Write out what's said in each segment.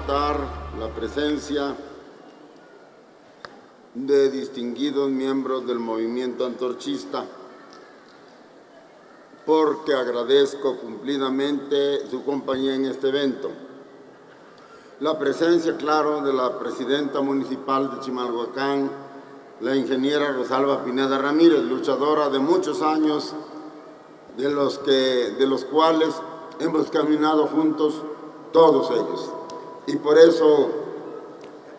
notar la presencia de distinguidos miembros del movimiento antorchista, porque agradezco cumplidamente su compañía en este evento. La presencia, claro, de la presidenta municipal de Chimalhuacán, la ingeniera Rosalba Pineda Ramírez, luchadora de muchos años, de los cuales hemos caminado juntos todos ellos. Y por eso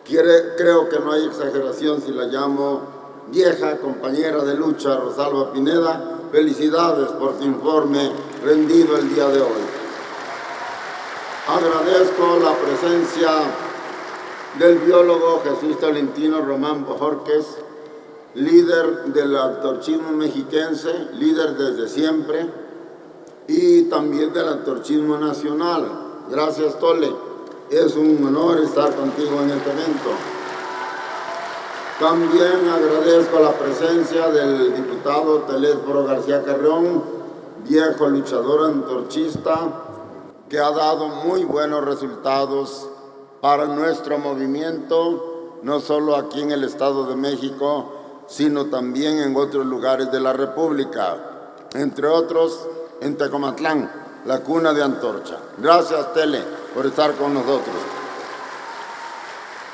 creo que no hay exageración si la llamo vieja compañera de lucha, Rosalba Pineda. Felicidades por tu informe rendido el día de hoy. Agradezco la presencia del biólogo Jesús Tolentino Román Bojorquez, líder del antorchismo mexiquense, líder desde siempre, y también del antorchismo nacional. Gracias, Tole. Es un honor estar contigo en este evento. También agradezco la presencia del diputado Telésforo García Carrión, viejo luchador antorchista, que ha dado muy buenos resultados para nuestro movimiento, no solo aquí en el Estado de México, sino también en otros lugares de la República, entre otros en Tecomatlán, la cuna de Antorcha. Gracias, Tele, por estar con nosotros.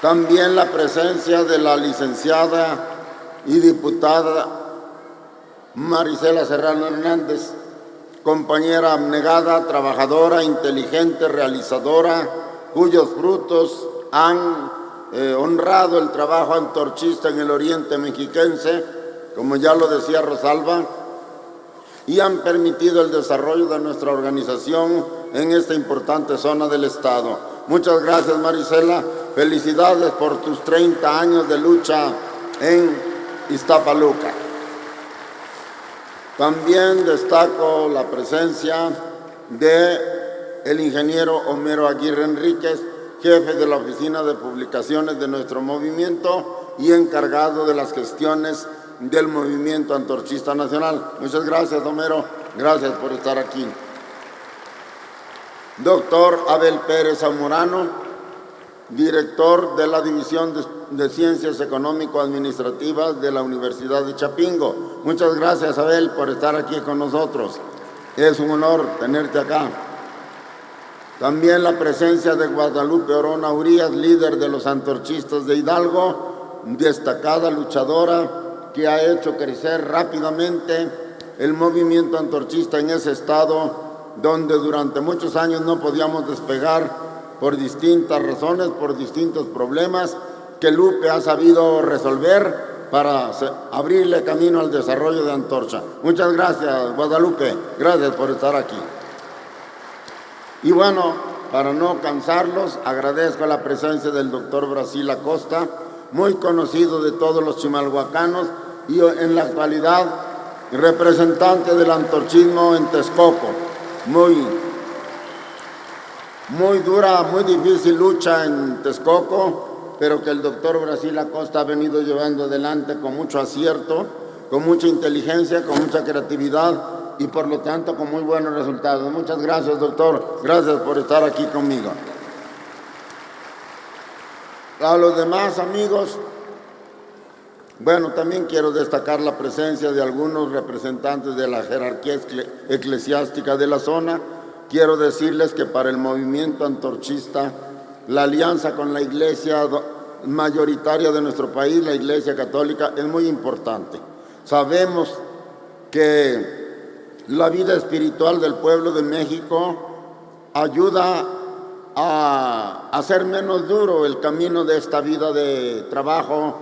También la presencia de la licenciada y diputada Marisela Serrano Hernández, compañera abnegada, trabajadora, inteligente, realizadora, cuyos frutos han honrado el trabajo antorchista en el oriente mexiquense, como ya lo decía Rosalba, y han permitido el desarrollo de nuestra organización en esta importante zona del Estado. Muchas gracias, Marisela. Felicidades por tus 30 años de lucha en Iztapaluca. También destaco la presencia del ingeniero Homero Aguirre Enríquez, jefe de la Oficina de Publicaciones de nuestro movimiento y encargado de las gestiones del Movimiento Antorchista Nacional. Muchas gracias, Homero. Gracias por estar aquí. Doctor Abel Pérez Zamorano, director de la División de Ciencias Económico-Administrativas de la Universidad de Chapingo. Muchas gracias, Abel, por estar aquí con nosotros. Es un honor tenerte acá. También la presencia de Guadalupe Orona Urías, líder de los antorchistas de Hidalgo, destacada luchadora que ha hecho crecer rápidamente el movimiento antorchista en ese estado, donde durante muchos años no podíamos despegar por distintas razones, por distintos problemas que Lupe ha sabido resolver para abrirle camino al desarrollo de Antorcha. Muchas gracias, Guadalupe. Gracias por estar aquí. Y bueno, para no cansarlos, agradezco la presencia del doctor Brasil Acosta, muy conocido de todos los chimalhuacanos y en la actualidad representante del antorchismo en Texcoco. Muy dura, muy difícil lucha en Texcoco, pero que el doctor Brasil Acosta ha venido llevando adelante con mucho acierto, con mucha inteligencia, con mucha creatividad y por lo tanto con muy buenos resultados. Muchas gracias, doctor. Gracias por estar aquí conmigo. A los demás amigos, bueno, también quiero destacar la presencia de algunos representantes de la jerarquía eclesiástica de la zona. Quiero decirles que para el movimiento antorchista, la alianza con la iglesia mayoritaria de nuestro país, la Iglesia Católica, es muy importante. Sabemos que la vida espiritual del pueblo de México ayuda a hacer menos duro el camino de esta vida de trabajo,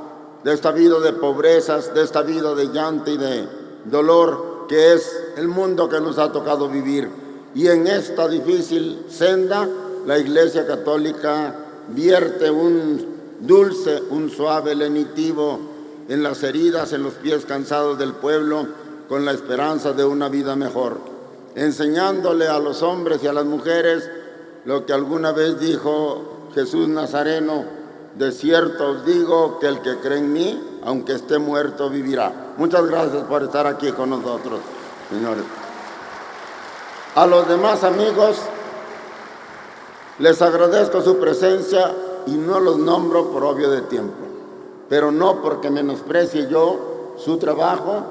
de esta vida de pobrezas, de esta vida de llanto y de dolor, que es el mundo que nos ha tocado vivir. Y en esta difícil senda, la Iglesia Católica vierte un dulce, un suave lenitivo en las heridas, en los pies cansados del pueblo, con la esperanza de una vida mejor, enseñándole a los hombres y a las mujeres lo que alguna vez dijo Jesús Nazareno: de cierto os digo que el que cree en mí, aunque esté muerto, vivirá. Muchas gracias por estar aquí con nosotros, señores. A los demás amigos, Les agradezco su presencia y no los nombro por obvio de tiempo, pero no porque menosprecie yo su trabajo,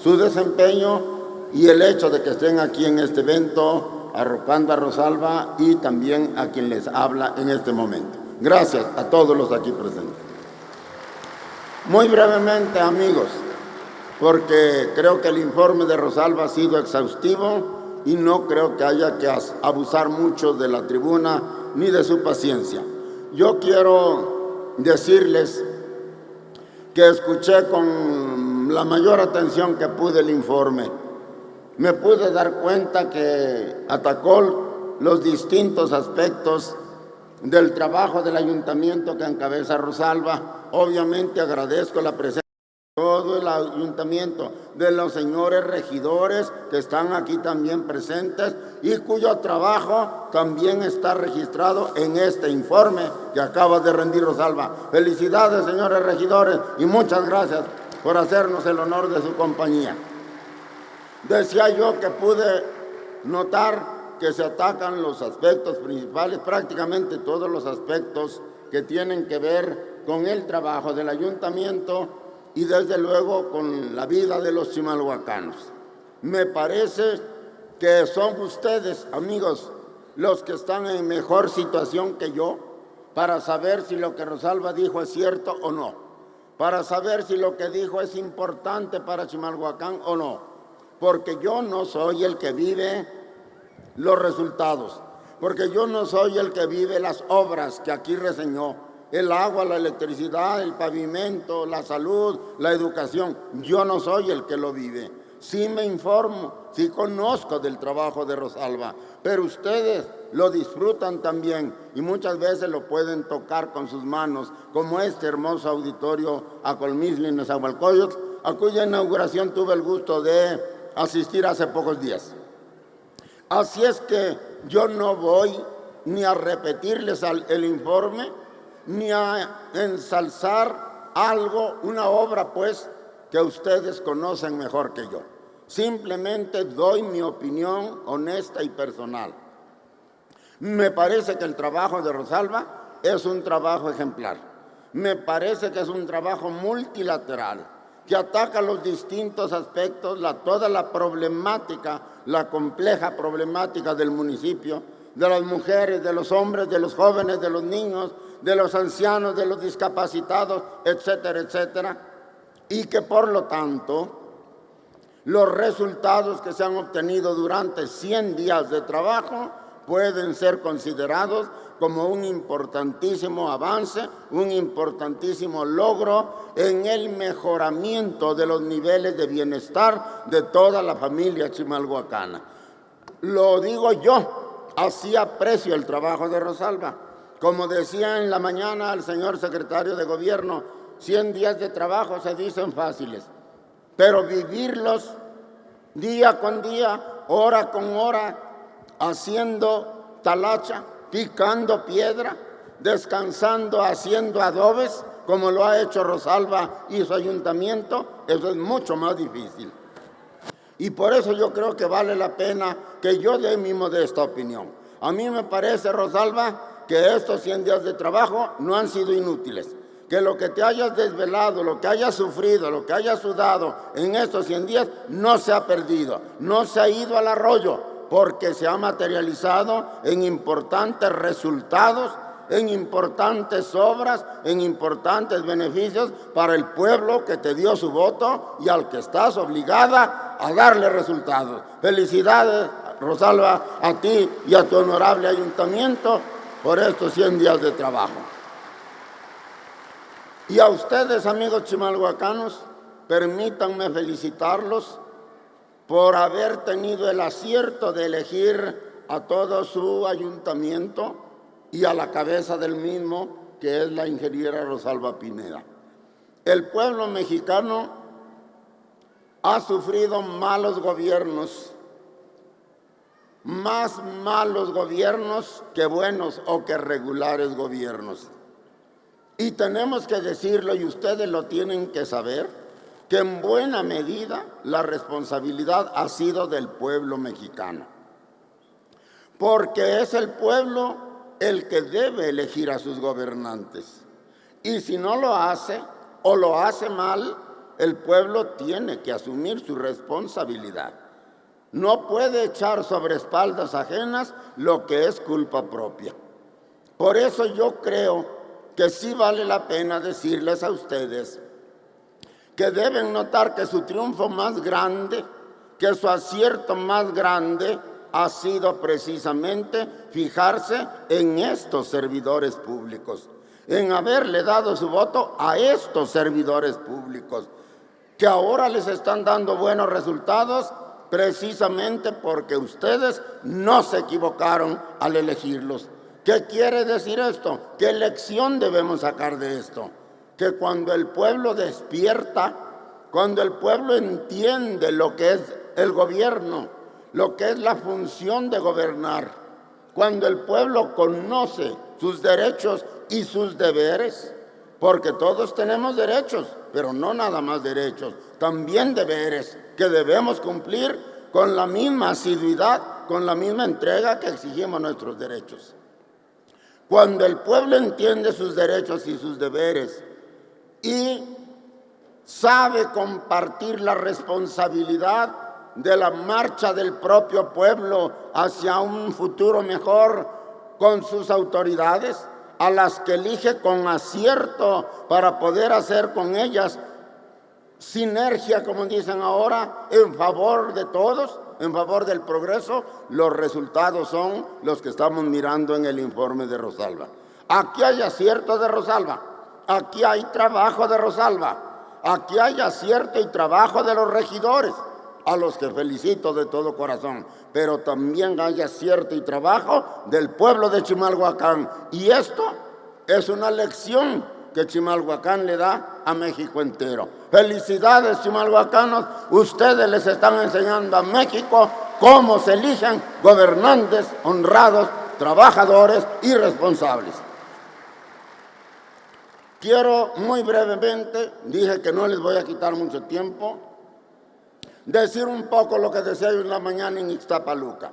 su desempeño y el hecho de que estén aquí en este evento arropando a Rosalba y también a quien les habla en este momento. Gracias a todos los aquí presentes. Muy brevemente, amigos, porque creo que el informe de Rosalba ha sido exhaustivo y no creo que haya que abusar mucho de la tribuna ni de su paciencia. Yo quiero decirles que escuché con la mayor atención que pude el informe. Me pude dar cuenta que atacó los distintos aspectos del trabajo del ayuntamiento que encabeza Rosalba. Obviamente agradezco la presencia de todo el ayuntamiento, de los señores regidores que están aquí también presentes y cuyo trabajo también está registrado en este informe que acaba de rendir Rosalba. Felicidades, señores regidores, y muchas gracias por hacernos el honor de su compañía. Decía yo que pude notar que se atacan los aspectos principales, prácticamente todos los aspectos que tienen que ver con el trabajo del ayuntamiento y desde luego con la vida de los chimalhuacanos. Me parece que son ustedes, amigos, los que están en mejor situación que yo para saber si lo que Rosalba dijo es cierto o no, para saber si lo que dijo es importante para Chimalhuacán o no, porque yo no soy el que vive los resultados, porque yo no soy el que vive las obras que aquí reseñó, el agua, la electricidad, el pavimento, la salud, la educación. Yo no soy el que lo vive. Sí me informo, sí conozco del trabajo de Rosalba, pero ustedes lo disfrutan también y muchas veces lo pueden tocar con sus manos, como este hermoso auditorio Acolmizli en Nezahualcóyotl, a cuya inauguración tuve el gusto de asistir hace pocos días. Así es que yo no voy ni a repetirles el informe, ni a ensalzar algo, una obra pues que ustedes conocen mejor que yo. Simplemente doy mi opinión honesta y personal. Me parece que el trabajo de Rosalba es un trabajo ejemplar. Me parece que es un trabajo multilateral, que ataca los distintos aspectos, toda la problemática, la compleja problemática del municipio, de las mujeres, de los hombres, de los jóvenes, de los niños, de los ancianos, de los discapacitados, etcétera, etcétera, y que por lo tanto los resultados que se han obtenido durante 100 días de trabajo pueden ser considerados como un importantísimo avance, un importantísimo logro en el mejoramiento de los niveles de bienestar de toda la familia chimalhuacana. Lo digo yo, así aprecio el trabajo de Rosalba. Como decía en la mañana el señor secretario de Gobierno, 100 días de trabajo se dicen fáciles, pero vivirlos día con día, hora con hora, haciendo talacha, picando piedra, descansando, haciendo adobes, como lo ha hecho Rosalba y su ayuntamiento, eso es mucho más difícil. Y por eso yo creo que vale la pena que yo dé mi modesta opinión. A mí me parece, Rosalba, que estos 100 días de trabajo no han sido inútiles, que lo que te hayas desvelado, lo que hayas sufrido, lo que hayas sudado en estos 100 días no se ha perdido, no se ha ido al arroyo, porque se ha materializado en importantes resultados, en importantes obras, en importantes beneficios para el pueblo que te dio su voto y al que estás obligada a darle resultados. Felicidades, Rosalba, a ti y a tu honorable ayuntamiento por estos 100 días de trabajo. Y a ustedes, amigos chimalhuacanos, permítanme felicitarlos por haber tenido el acierto de elegir a todo su ayuntamiento y a la cabeza del mismo, que es la ingeniera Rosalba Pineda. El pueblo mexicano ha sufrido malos gobiernos, más malos gobiernos que buenos o que regulares gobiernos. Y tenemos que decirlo, y ustedes lo tienen que saber, que en buena medida la responsabilidad ha sido del pueblo mexicano. Porque es el pueblo el que debe elegir a sus gobernantes. Y si no lo hace o lo hace mal, el pueblo tiene que asumir su responsabilidad. No puede echar sobre espaldas ajenas lo que es culpa propia. Por eso yo creo que sí vale la pena decirles a ustedes que deben notar que su triunfo más grande, que su acierto más grande ha sido precisamente fijarse en estos servidores públicos, en haberle dado su voto a estos servidores públicos, que ahora les están dando buenos resultados precisamente porque ustedes no se equivocaron al elegirlos. ¿Qué quiere decir esto? ¿Qué lección debemos sacar de esto? Que cuando el pueblo despierta, cuando el pueblo entiende lo que es el gobierno, lo que es la función de gobernar, cuando el pueblo conoce sus derechos y sus deberes, porque todos tenemos derechos, pero no nada más derechos, también deberes que debemos cumplir con la misma asiduidad, con la misma entrega que exigimos nuestros derechos. Cuando el pueblo entiende sus derechos y sus deberes y sabe compartir la responsabilidad de la marcha del propio pueblo hacia un futuro mejor con sus autoridades, a las que elige con acierto para poder hacer con ellas sinergia, como dicen ahora, en favor de todos, en favor del progreso, los resultados son los que estamos mirando en el informe de Rosalba. Aquí hay acierto de Rosalba, aquí hay trabajo de Rosalba, aquí hay acierto y trabajo de los regidores, a los que felicito de todo corazón, pero también hay acierto y trabajo del pueblo de Chimalhuacán, y esto es una lección que Chimalhuacán le da a México entero. Felicidades, chimalhuacanos, ustedes les están enseñando a México cómo se eligen gobernantes honrados, trabajadores y responsables. Quiero muy brevemente, dije que no les voy a quitar mucho tiempo, decir un poco lo que decía yo en la mañana en Ixtapaluca.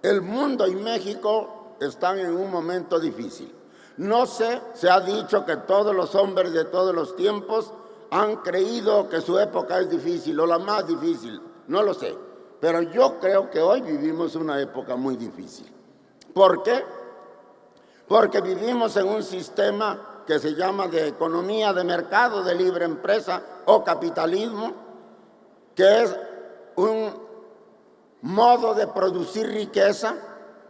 El mundo y México están en un momento difícil. No sé, se ha dicho que todos los hombres de todos los tiempos han creído que su época es difícil o la más difícil, no lo sé. Pero yo creo que hoy vivimos una época muy difícil. ¿Por qué? Porque vivimos en un sistema que se llama de economía de mercado, de libre empresa o capitalismo, que es un modo de producir riqueza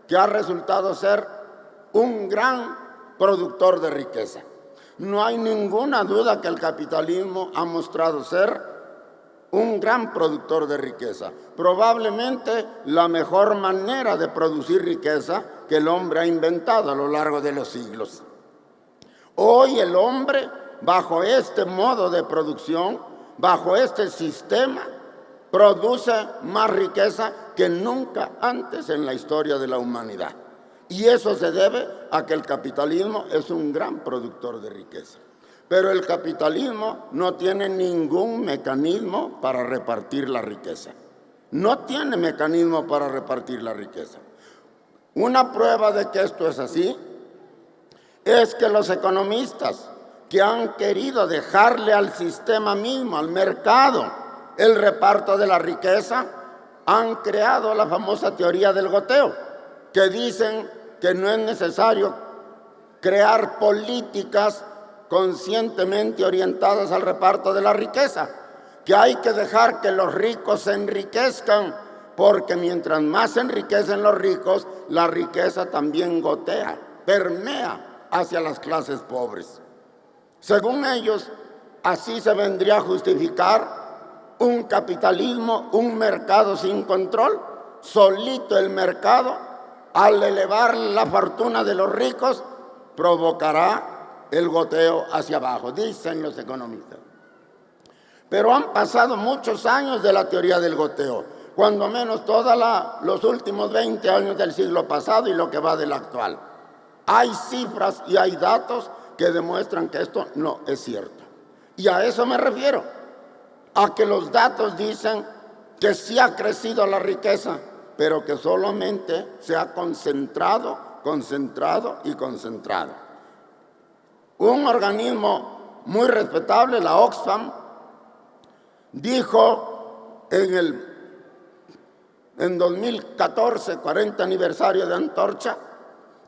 que ha resultado ser un gran productor de riqueza. No hay ninguna duda que el capitalismo ha mostrado ser un gran productor de riqueza. Probablemente la mejor manera de producir riqueza que el hombre ha inventado a lo largo de los siglos. Hoy el hombre, bajo este modo de producción, bajo este sistema, produce más riqueza que nunca antes en la historia de la humanidad. Y eso se debe a que el capitalismo es un gran productor de riqueza. Pero el capitalismo no tiene ningún mecanismo para repartir la riqueza. No tiene mecanismo para repartir la riqueza. Una prueba de que esto es así es que los economistas que han querido dejarle al sistema mismo, al mercado, el reparto de la riqueza, han creado la famosa teoría del goteo, que dicen que no es necesario crear políticas conscientemente orientadas al reparto de la riqueza, que hay que dejar que los ricos se enriquezcan, porque mientras más se enriquecen los ricos, la riqueza también gotea, permea hacia las clases pobres. Según ellos, así se vendría a justificar un capitalismo, un mercado sin control. Solito el mercado, al elevar la fortuna de los ricos, provocará el goteo hacia abajo, dicen los economistas. Pero han pasado muchos años de la teoría del goteo, cuando menos todos los últimos 20 años del siglo pasado y lo que va del actual. Hay cifras y hay datos que demuestran que esto no es cierto. Y a eso me refiero, a que los datos dicen que sí ha crecido la riqueza, pero que solamente se ha concentrado concentrado y concentrado. Un organismo muy respetable, la Oxfam, dijo en 2014, 40 aniversario de Antorcha,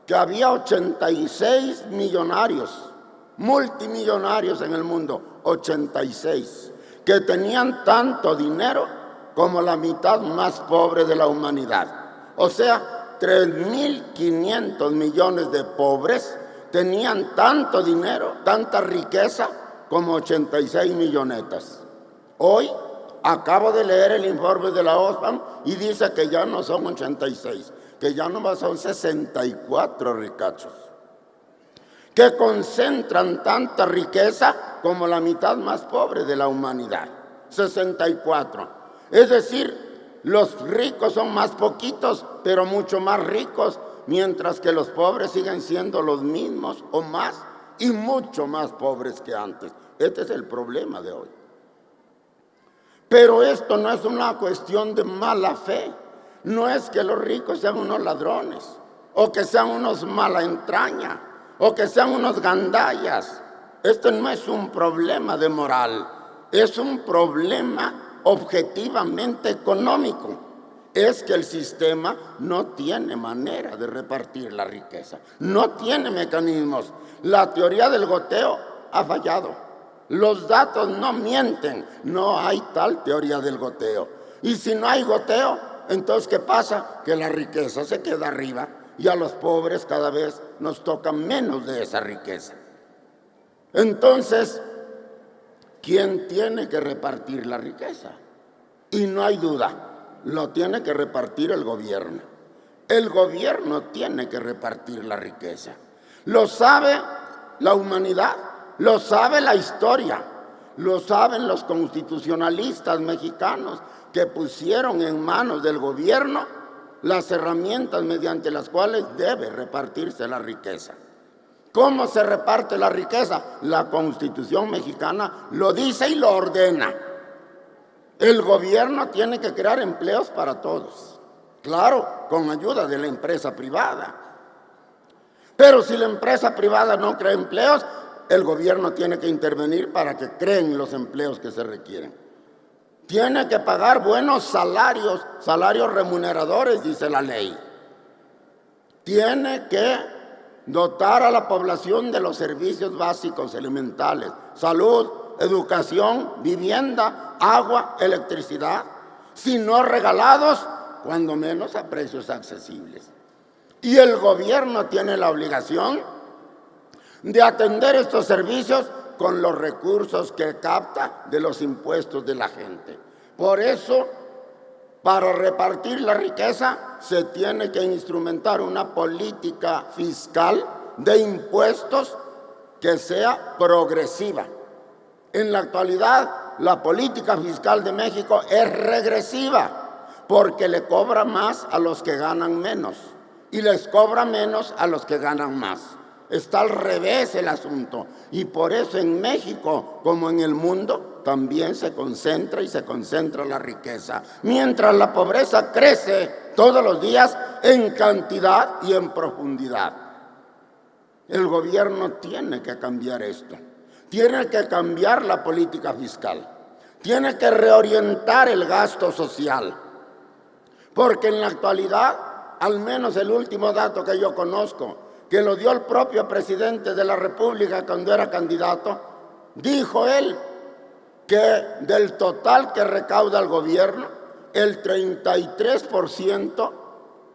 que había 86 millonarios, multimillonarios en el mundo, 86, que tenían tanto dinero como la mitad más pobre de la humanidad. O sea, 3.500 millones de pobres tenían tanto dinero, tanta riqueza como 86 millonetas. Hoy acabo de leer el informe de la Oxfam y dice que ya no son 86, que ya nomás son 64 ricachos, que concentran tanta riqueza como la mitad más pobre de la humanidad, 64. Es decir, los ricos son más poquitos, pero mucho más ricos, mientras que los pobres siguen siendo los mismos o más y mucho más pobres que antes. Este es el problema de hoy. Pero esto no es una cuestión de mala fe. No es que los ricos sean unos ladrones, o que sean unos mala entraña, o que sean unos gandallas. Esto no es un problema de moral, es un problema objetivamente económico. Es que el sistema no tiene manera de repartir la riqueza, no tiene mecanismos. La teoría del goteo ha fallado. Los datos no mienten, no hay tal teoría del goteo. Y si no hay goteo, entonces ¿qué pasa? Que la riqueza se queda arriba y a los pobres cada vez nos toca menos de esa riqueza. Entonces, ¿quién tiene que repartir la riqueza? Y no hay duda, lo tiene que repartir el gobierno. El gobierno tiene que repartir la riqueza. Lo sabe la humanidad. Lo sabe la historia, lo saben los constitucionalistas mexicanos que pusieron en manos del gobierno las herramientas mediante las cuales debe repartirse la riqueza. ¿Cómo se reparte la riqueza? La Constitución mexicana lo dice y lo ordena. El gobierno tiene que crear empleos para todos, claro, con ayuda de la empresa privada. Pero si la empresa privada no crea empleos, el gobierno tiene que intervenir para que creen los empleos que se requieren. Tiene que pagar buenos salarios, salarios remuneradores, dice la ley. Tiene que dotar a la población de los servicios básicos elementales: salud, educación, vivienda, agua, electricidad, si no regalados, cuando menos a precios accesibles. Y el gobierno tiene la obligación de atender estos servicios con los recursos que capta de los impuestos de la gente. Por eso, para repartir la riqueza, se tiene que instrumentar una política fiscal de impuestos que sea progresiva. En la actualidad, la política fiscal de México es regresiva, porque le cobra más a los que ganan menos y les cobra menos a los que ganan más. Está al revés el asunto, y por eso en México, como en el mundo, también se concentra la riqueza, mientras la pobreza crece todos los días en cantidad y en profundidad. El gobierno tiene que cambiar esto, tiene que cambiar la política fiscal, tiene que reorientar el gasto social, porque en la actualidad, al menos el último dato que yo conozco, que lo dio el propio presidente de la República cuando era candidato, dijo él que del total que recauda el gobierno, el 33%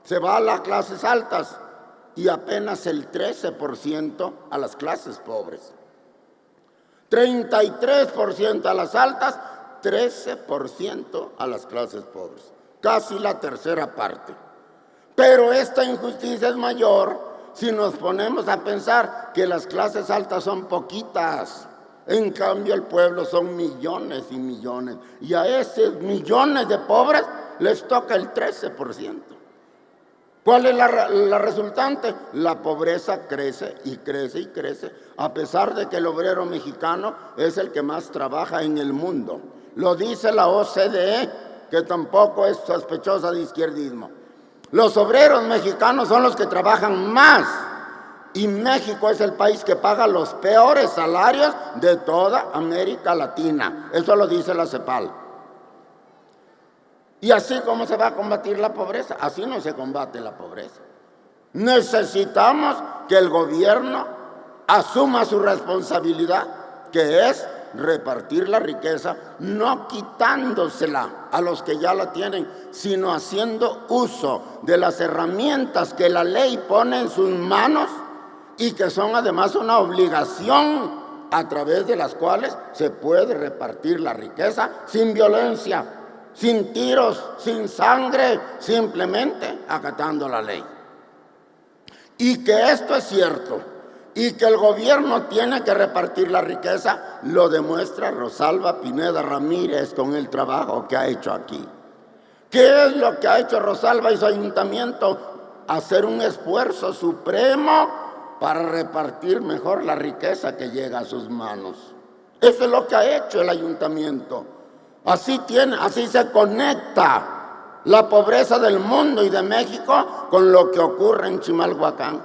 se va a las clases altas y apenas el 13% a las clases pobres. 33% a las altas, 13% a las clases pobres, casi la tercera parte. Pero esta injusticia es mayor si nos ponemos a pensar que las clases altas son poquitas. En cambio, el pueblo son millones y millones. Y a esos millones de pobres les toca el 13%. ¿Cuál es la resultante? La pobreza crece y crece y crece, a pesar de que el obrero mexicano es el que más trabaja en el mundo. Lo dice la OCDE, que tampoco es sospechosa de izquierdismo. Los obreros mexicanos son los que trabajan más. Y México es el país que paga los peores salarios de toda América Latina. Eso lo dice la CEPAL. ¿Y así cómo se va a combatir la pobreza? Así no se combate la pobreza. Necesitamos que el gobierno asuma su responsabilidad, que es repartir la riqueza, no quitándosela a los que ya la tienen, sino haciendo uso de las herramientas que la ley pone en sus manos y que son además una obligación a través de las cuales se puede repartir la riqueza sin violencia, sin tiros, sin sangre, simplemente acatando la ley. Y que esto es cierto y que el gobierno tiene que repartir la riqueza, lo demuestra Rosalba Pineda Ramírez con el trabajo que ha hecho aquí. ¿Qué es lo que ha hecho Rosalba y su ayuntamiento? Hacer un esfuerzo supremo para repartir mejor la riqueza que llega a sus manos. Eso es lo que ha hecho el ayuntamiento. Así se conecta la pobreza del mundo y de México con lo que ocurre en Chimalhuacán.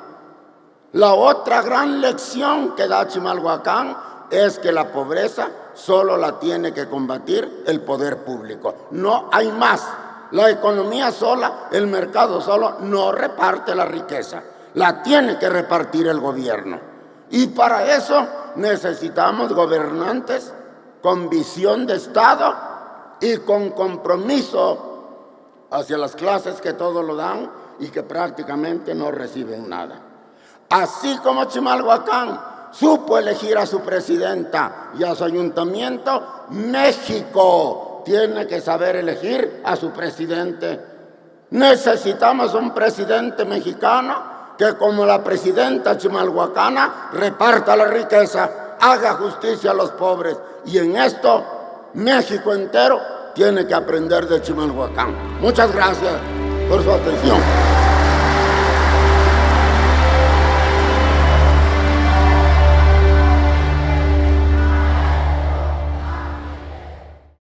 La otra gran lección que da Chimalhuacán es que la pobreza solo la tiene que combatir el poder público. No hay más. La economía sola, el mercado solo no reparte la riqueza. La tiene que repartir el gobierno. Y para eso necesitamos gobernantes con visión de Estado y con compromiso hacia las clases que todo lo dan y que prácticamente no reciben nada. Así como Chimalhuacán supo elegir a su presidenta y a su ayuntamiento, México tiene que saber elegir a su presidente. Necesitamos un presidente mexicano que, como la presidenta chimalhuacana, reparta la riqueza, haga justicia a los pobres. Y en esto, México entero tiene que aprender de Chimalhuacán. Muchas gracias por su atención.